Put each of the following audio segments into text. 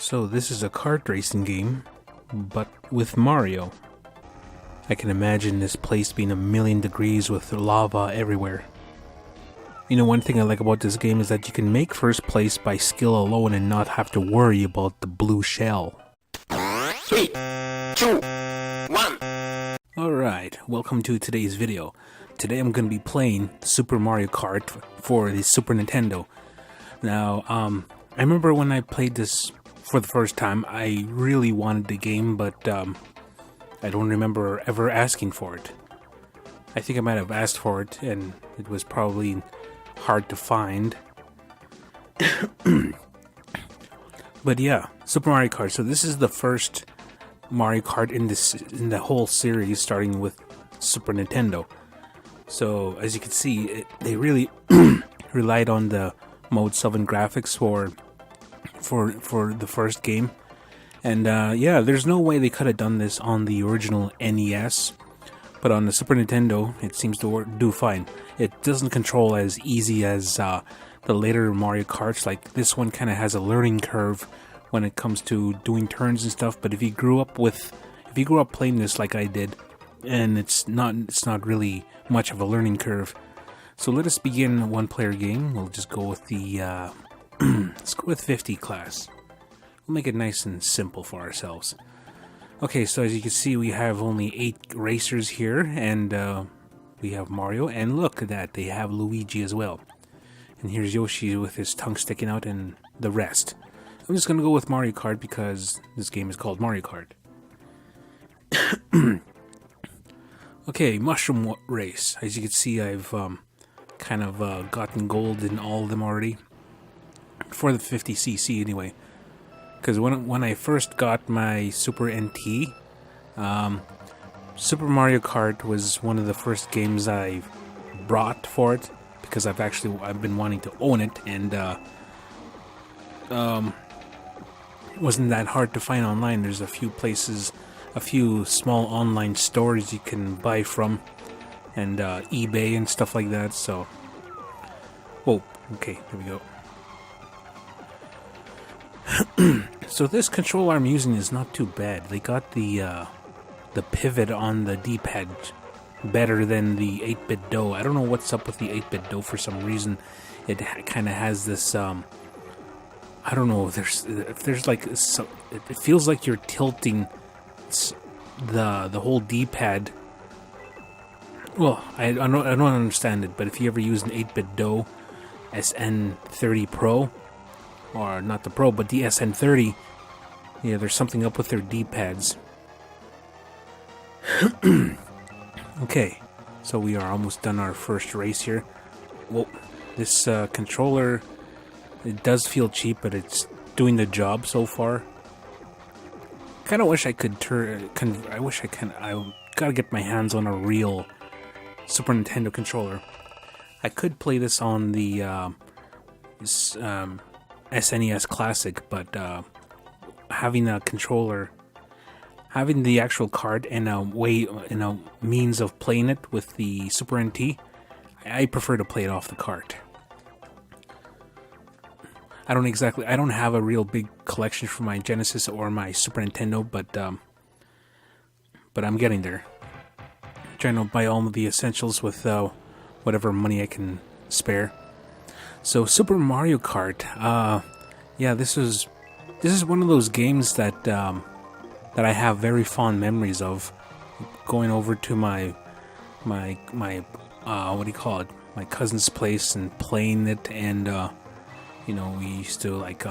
So this is a kart racing game, but with Mario. I can imagine this place being 1,000,000 degrees with lava everywhere. You know, one thing I like about this game is that you can make first place by skill alone and not have to worry about the blue shell. 3, 2, 1. Alright, welcome to today's video. Today I'm going to be playing Super Mario Kart for the Super Nintendo. Now, I remember when I played this for the first time, I really wanted the game, but I don't remember ever asking for it. I think I might have asked for it, and it was probably hard to find. But yeah, Super Mario Kart. So this is the first Mario Kart in the whole series, starting with Super Nintendo. So as you can see, they really relied on the Mode 7 graphics for the first game. And yeah, there's no way they could have done this on the original NES, but on the Super Nintendo, it seems to do fine. It doesn't control as easy as the later Mario Karts. Like this one kind of has a learning curve when it comes to doing turns and stuff. But if you grew up playing this like I did, and it's not really much of a learning curve. So let us begin a one-player game. We'll just go with the let's go with 50 class. We'll make it nice and simple for ourselves. Okay, so as you can see, we have only 8 racers here, and we have Mario, and look at that, they have Luigi as well. And here's Yoshi with his tongue sticking out, and the rest. I'm just gonna go with Mario Kart because this game is called Mario Kart. Okay, Mushroom Race. As you can see, I've kind of gotten gold in all of them already. For the 50cc anyway. Because when I first got my Super NT, Super Mario Kart was one of the first games I brought for it, because I've been wanting to own it, and it wasn't that hard to find online. There's a few small online stores you can buy from, and eBay and stuff like that. So, whoa, okay, there we go. So this control I'm using is not too bad. They got the pivot on the D-pad better than the 8-bit DOE. I don't know what's up with the 8-bit DOE for some reason. It kind of has this I don't know. If there's like it feels like you're tilting the whole D-pad. Well, I don't understand it, but if you ever use an 8-bit DOE SN30 Pro, or not the Pro, but the SN30, yeah, there's something up with their D-pads. Okay, so we are almost done our first race here. Whoa, this controller, it does feel cheap, but it's doing the job so far. Kind of wish I could I gotta get my hands on a real Super Nintendo controller. I could play this on the SNES Classic, but having a controller, having the actual card and a means of playing it with the Super NT, I prefer to play it off the cart. I don't have a real big collection for my Genesis or my Super Nintendo, but I'm getting there. I'm trying to buy all of the essentials with whatever money I can spare. So Super Mario Kart, yeah, this is one of those games that I have very fond memories of. Going over to my what do you call it? My cousin's place and playing it, and you know, we used to like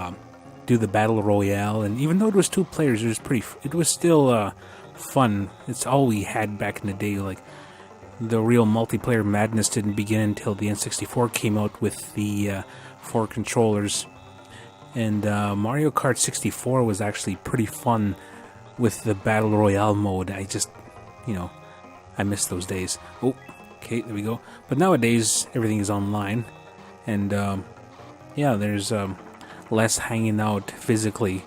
do the battle royale, and even though it was 2 players, it was still fun. It's all we had back in the day. Like, the real multiplayer madness didn't begin until the N64 came out with the 4 controllers. And Mario Kart 64 was actually pretty fun with the Battle Royale mode. I miss those days. Oh, okay, there we go. But nowadays, everything is online. And yeah, there's less hanging out physically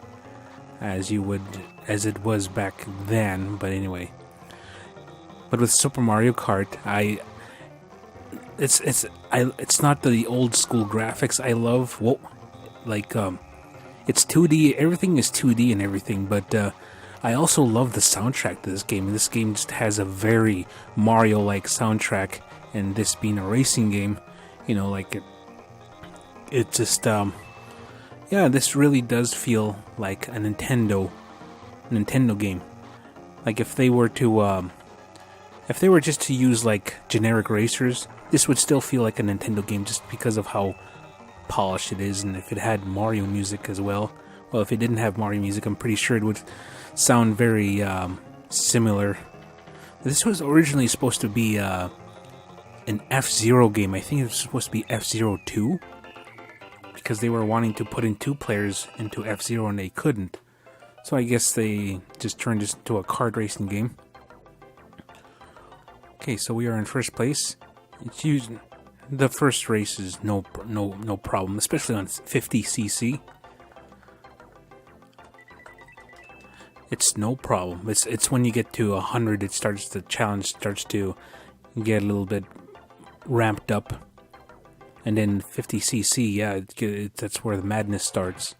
as it was back then. But anyway. But with Super Mario Kart, it's not the old school graphics I love. Whoa, like It's 2D. Everything is 2D and everything, but I also love the soundtrack to this game. This game just has a very Mario-like soundtrack, and this being a racing game, you know, like it just yeah, this really does feel like a Nintendo game. Like if they were just to use like generic racers, this would still feel like a Nintendo game just because of how polished it is. And if it had Mario music as well, if it didn't have Mario music, I'm pretty sure it would sound very similar. This was originally supposed to be an F-Zero game. I think it was supposed to be F-Zero 2, because they were wanting to put in 2 players into F-Zero and they couldn't. So I guess they just turned this into a kart racing game. Okay, so we are in first place. It's using the first race is no problem, especially on 50cc. It's no problem. It's when you get to 100, the challenge starts to get a little bit ramped up. And then 50cc, yeah, that's where the madness starts.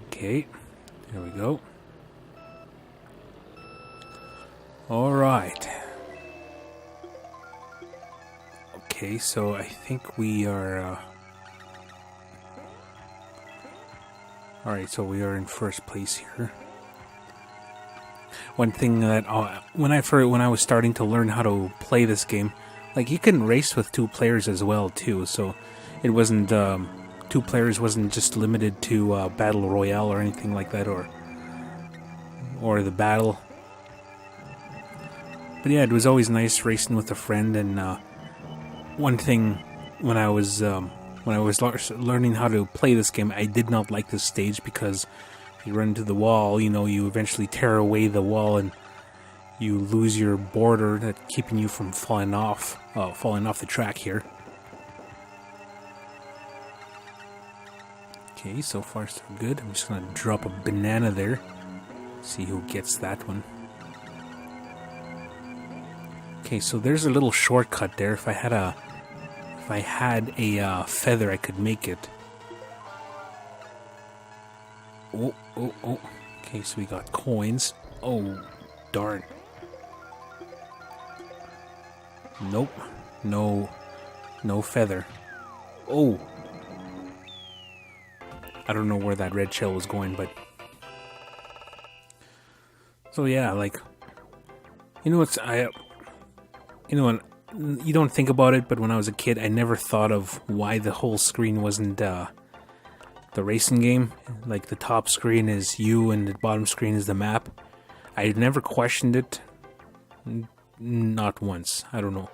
Okay, there we go. Alright. Okay, so I think we are... Alright, so we are in first place here. One thing that... when I was starting to learn how to play this game, like, you can race with 2 players as well, too, so it wasn't... 2 players wasn't just limited to Battle Royale or anything like that, or the battle. But yeah, it was always nice racing with a friend. And one thing, when I was learning how to play this game, I did not like this stage, because if you run into the wall, you know, you eventually tear away the wall and you lose your border that's keeping you from falling off the track here. Okay, so far so good. I'm just gonna drop a banana there. See who gets that one. Okay, so there's a little shortcut there. If I had a feather, I could make it. Oh. Okay, so we got coins. Oh, darn. Nope. No feather. Oh. I don't know where that red shell was going, but... So yeah, like... You know what's... you don't think about it, but when I was a kid, I never thought of why the whole screen wasn't the racing game. Like, the top screen is you and the bottom screen is the map. I never questioned it. Not once. I don't know.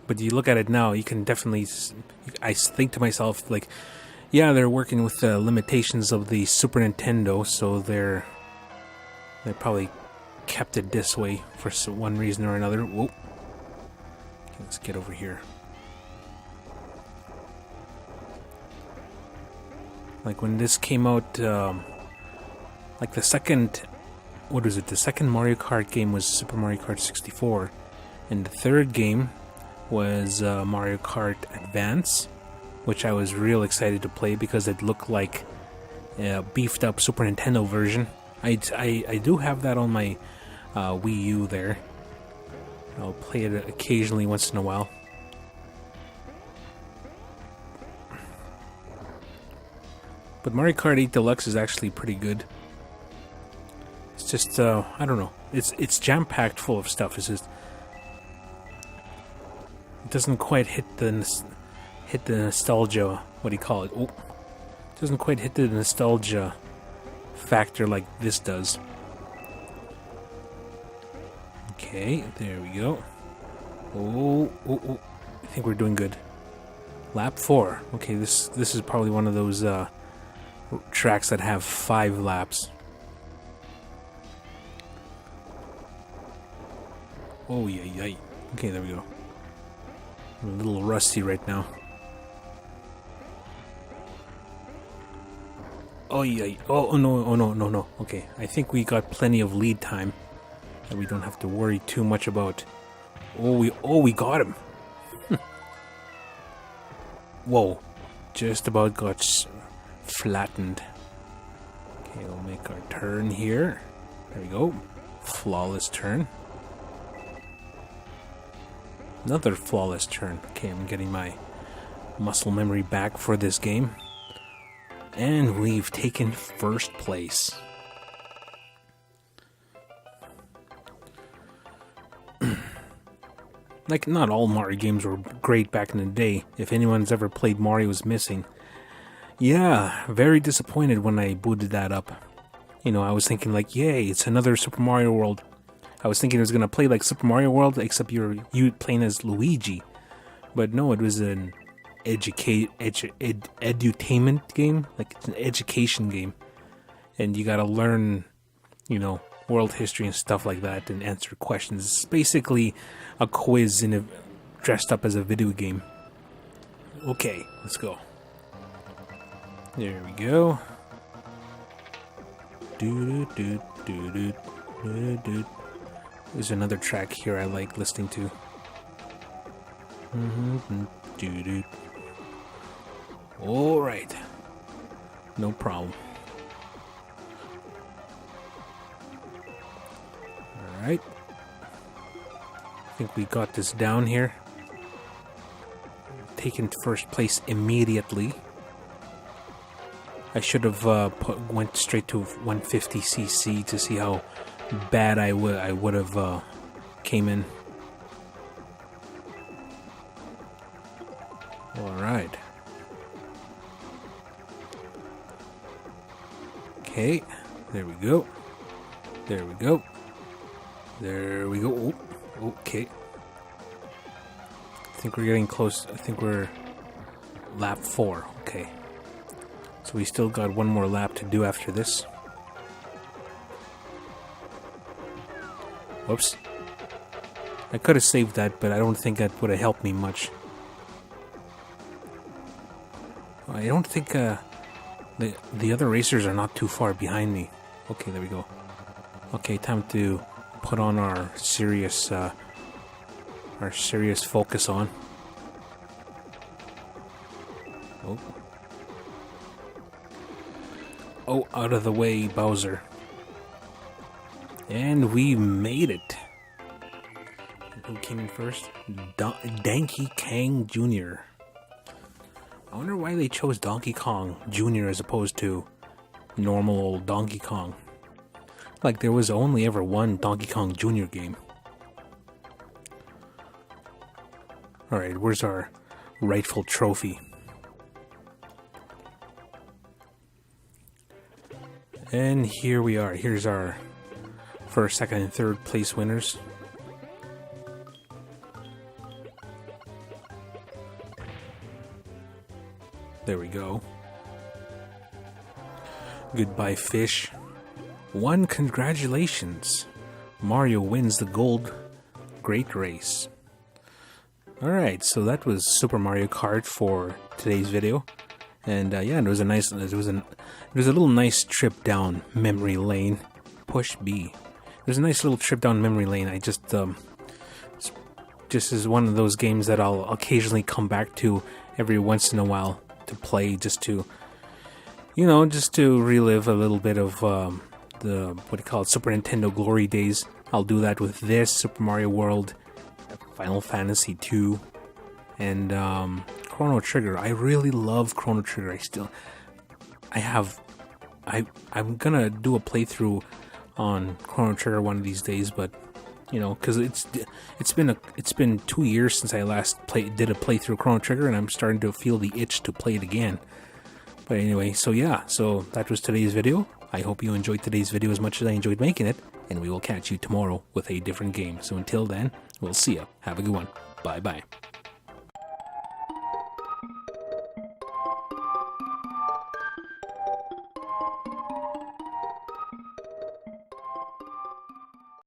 But you look at it now, you can definitely... I think to myself, like, yeah, they're working with the limitations of the Super Nintendo, so they probably kept it this way for one reason or another. Whoa. Okay, let's get over here. Like, when this came out, like the second... What was it? The second Mario Kart game was Super Mario Kart 64. And the third game was Mario Kart Advance, which I was real excited to play because it looked like a beefed up Super Nintendo version. I do have that on my Wii U there. I'll play it occasionally once in a while. But Mario Kart 8 Deluxe is actually pretty good. It's just, I don't know. It's jam-packed full of stuff. It's just... It doesn't quite hit the nostalgia, what do you call it? Oh, it doesn't quite hit the nostalgia factor like this does. Okay, there we go. Oh, I think we're doing good. Lap 4. Okay, this is probably one of those tracks that have 5 laps. Oh, yeah. Okay, there we go. I'm a little rusty right now. Oh, yeah. Oh, no. Okay, I think we got plenty of lead time that we don't have to worry too much about. Oh, we got him. Whoa, just about got flattened. Okay, we'll make our turn here. There we go. Flawless turn. Another flawless turn. Okay, I'm getting my muscle memory back for this game. And we've taken first place. Like, not all Mario games were great back in the day. If anyone's ever played Mario's Missing. Yeah, very disappointed when I booted that up. You know, I was thinking like, yay, it's another Super Mario World. I was thinking it was going to play like Super Mario World, except you playing as Luigi. But no, it was an edutainment game. Like, it's an education game. And you got to learn, you know, world history and stuff like that and answer questions. It's basically a quiz dressed up as a video game. Okay, let's go. There we go. There's another track here I like listening to. Alright. No problem. Alright. I think we got this down here. Taken first place immediately. I should have went straight to 150cc to see how bad I would have came in. All right. Okay. There we go. There we go. There we go. Oh, okay. I think we're getting close. I think we're lap 4. Okay. So we still got one more lap to do after this. Whoops. I could have saved that, but I don't think that would have helped me much. I don't think the other racers are not too far behind me. Okay, there we go. Okay, time to put on our serious focus on. Oh. Oh, out of the way, Bowser. And we made it. Who came in first? Donkey Kong Jr. I wonder why they chose Donkey Kong Jr. as opposed to normal old Donkey Kong. Like, there was only ever one Donkey Kong Jr. game. Alright, where's our rightful trophy? And here we are. Here's our first, second, and third place winners. There we go. Goodbye, fish. 1, congratulations. Mario wins the gold great race. Alright, so that was Super Mario Kart for today's video. And yeah, it was a little nice trip down memory lane. Push B. It was a nice little trip down memory lane. I just is one of those games that I'll occasionally come back to every once in a while to play, just to relive a little bit of Super Nintendo glory days. I'll do that with this Super Mario World, Final Fantasy 2, and Chrono Trigger. I really love Chrono Trigger. I'm gonna do a playthrough on Chrono Trigger one of these days, but because it's been 2 years since I last did a playthrough of Chrono Trigger, and I'm starting to feel the itch to play it again. But anyway, so that was today's video. I hope you enjoyed today's video as much as I enjoyed making it, and we will catch you tomorrow with a different game. So until then, we'll see ya. Have a good one. Bye bye.